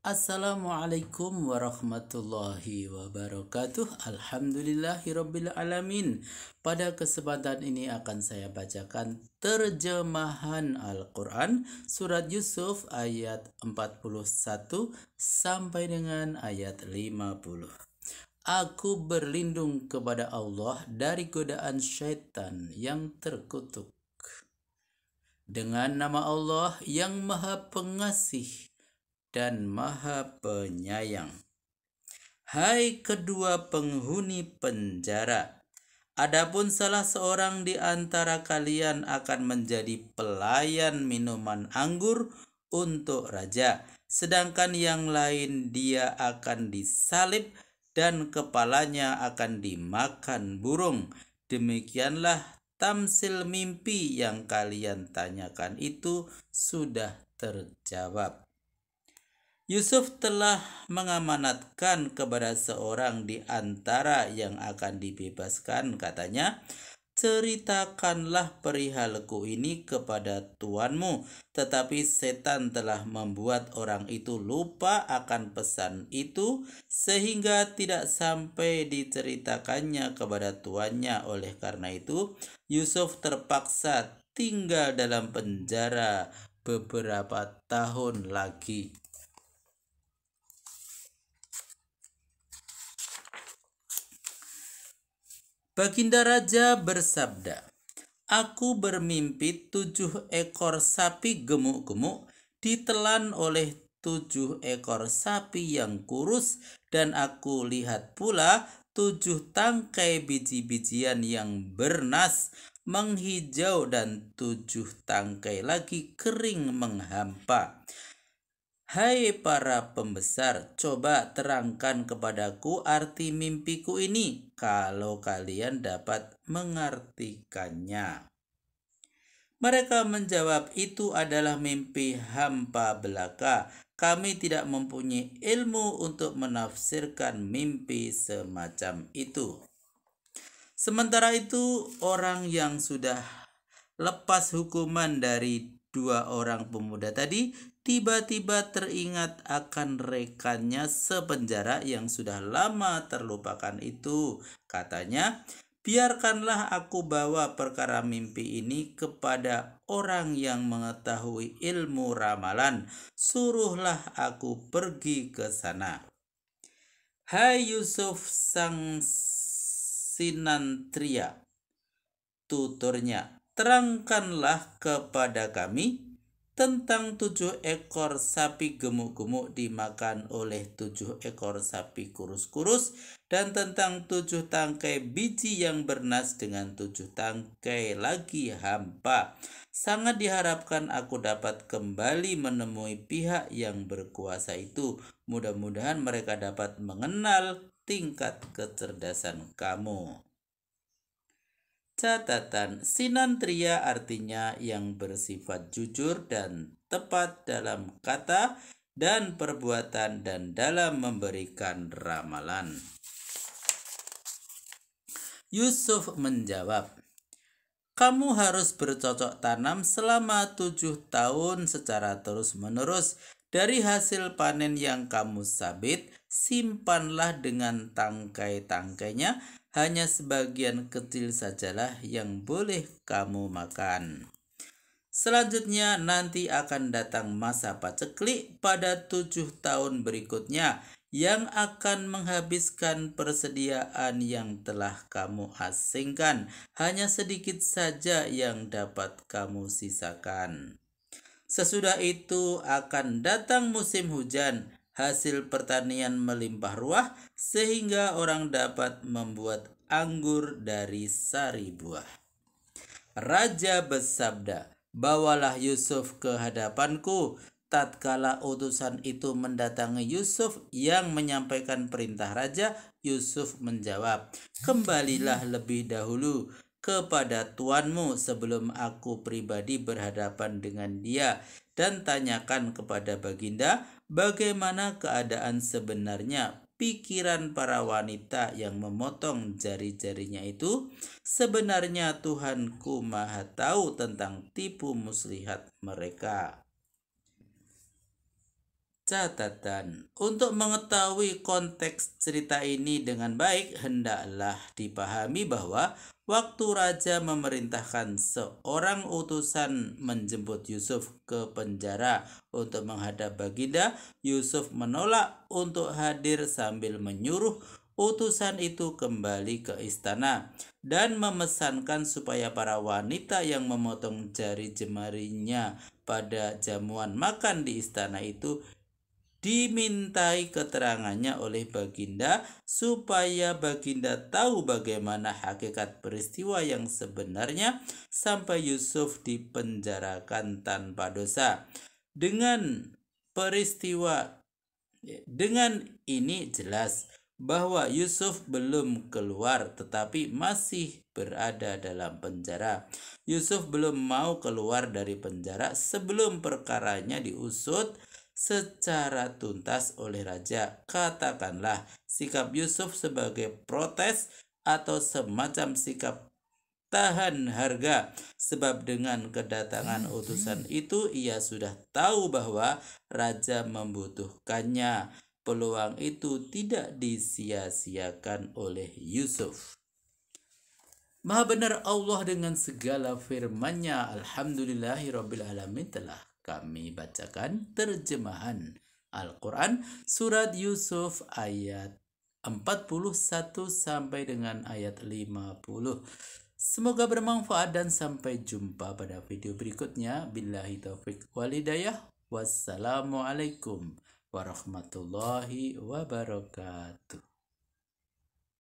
Assalamualaikum warahmatullahi wabarakatuh. Alhamdulillahirabbil alamin. Pada kesempatan ini akan saya bacakan terjemahan Al-Qur'an surat Yusuf ayat 41 sampai dengan ayat 50. Aku berlindung kepada Allah dari godaan syaitan yang terkutuk. Dengan nama Allah yang Maha Pengasih dan Maha Penyayang. Hai kedua penghuni penjara, adapun salah seorang di antara kalian akan menjadi pelayan minuman anggur untuk raja, sedangkan yang lain dia akan disalib dan kepalanya akan dimakan burung. Demikianlah tamsil mimpi yang kalian tanyakan itu sudah terjawab. Yusuf telah mengamanatkan kepada seorang di antara yang akan dibebaskan, katanya, ceritakanlah perihalku ini kepada tuanmu. Tetapi setan telah membuat orang itu lupa akan pesan itu, sehingga tidak sampai diceritakannya kepada tuannya. Oleh karena itu, Yusuf terpaksa tinggal dalam penjara beberapa tahun lagi. Baginda Raja bersabda, aku bermimpi 7 ekor sapi gemuk-gemuk ditelan oleh 7 ekor sapi yang kurus, dan aku lihat pula 7 tangkai biji-bijian yang bernas menghijau dan 7 tangkai lagi kering menghampa. Hai para pembesar, coba terangkan kepadaku arti mimpiku ini, kalau kalian dapat mengartikannya. Mereka menjawab, itu adalah mimpi hampa belaka. Kami tidak mempunyai ilmu untuk menafsirkan mimpi semacam itu. Sementara itu, orang yang sudah lepas hukuman dari 2 orang pemuda tadi tiba-tiba teringat akan rekannya sepenjara yang sudah lama terlupakan itu. Katanya, biarkanlah aku bawa perkara mimpi ini kepada orang yang mengetahui ilmu ramalan. Suruhlah aku pergi ke sana. Hai Yusuf sang Sinantria, tuturnya, terangkanlah kepada kami tentang 7 ekor sapi gemuk-gemuk dimakan oleh 7 ekor sapi kurus-kurus, dan tentang 7 tangkai biji yang bernas dengan 7 tangkai lagi hampa. Sangat diharapkan aku dapat kembali menemui pihak yang berkuasa itu. Mudah-mudahan mereka dapat mengenal tingkat kecerdasan kamu. Catatan, Sinantria artinya yang bersifat jujur dan tepat dalam kata dan perbuatan dan dalam memberikan ramalan. Yusuf menjawab, kamu harus bercocok tanam selama 7 tahun secara terus-menerus. Dari hasil panen yang kamu sabit, simpanlah dengan tangkai-tangkainya. Hanya sebagian kecil sajalah yang boleh kamu makan. Selanjutnya nanti akan datang masa paceklik pada 7 tahun berikutnya yang akan menghabiskan persediaan yang telah kamu asingkan. Hanya sedikit saja yang dapat kamu sisakan. Sesudah itu akan datang musim hujan, hasil pertanian melimpah ruah sehingga orang dapat membuat anggur dari sari buah. Raja bersabda, bawalah Yusuf ke hadapanku. Tatkala utusan itu mendatangi Yusuf yang menyampaikan perintah raja, Yusuf menjawab, kembalilah lebih dahulu kepada tuanmu sebelum aku pribadi berhadapan dengan dia, dan tanyakan kepada baginda bagaimana keadaan sebenarnya pikiran para wanita yang memotong jari-jarinya itu. Sebenarnya Tuhanku Maha tahu tentang tipu muslihat mereka. Catatan: untuk mengetahui konteks cerita ini dengan baik, hendaklah dipahami bahwa waktu raja memerintahkan seorang utusan menjemput Yusuf ke penjara untuk menghadap Baginda, Yusuf menolak untuk hadir sambil menyuruh utusan itu kembali ke istana dan memesankan supaya para wanita yang memotong jari jemarinya pada jamuan makan di istana itu dimintai keterangannya oleh Baginda supaya Baginda tahu bagaimana hakikat peristiwa yang sebenarnya sampai Yusuf dipenjarakan tanpa dosa. Dengan ini jelas bahwa Yusuf belum keluar tetapi masih berada dalam penjara. Yusuf belum mau keluar dari penjara sebelum perkaranya diusut secara tuntas oleh raja. Katakanlah sikap Yusuf sebagai protes atau semacam sikap tahan harga, sebab dengan kedatangan utusan itu ia sudah tahu bahwa raja membutuhkannya. Peluang itu tidak disia-siakan oleh Yusuf. Maha benar Allah dengan segala firman-Nya. Alhamdulillahirrabbilalamin. Telah kami bacakan terjemahan Al-Quran Surat Yusuf ayat 41 sampai dengan ayat 50. Semoga bermanfaat dan sampai jumpa pada video berikutnya. Billahi taufiq wal hidayah. Wassalamualaikum warahmatullahi wabarakatuh.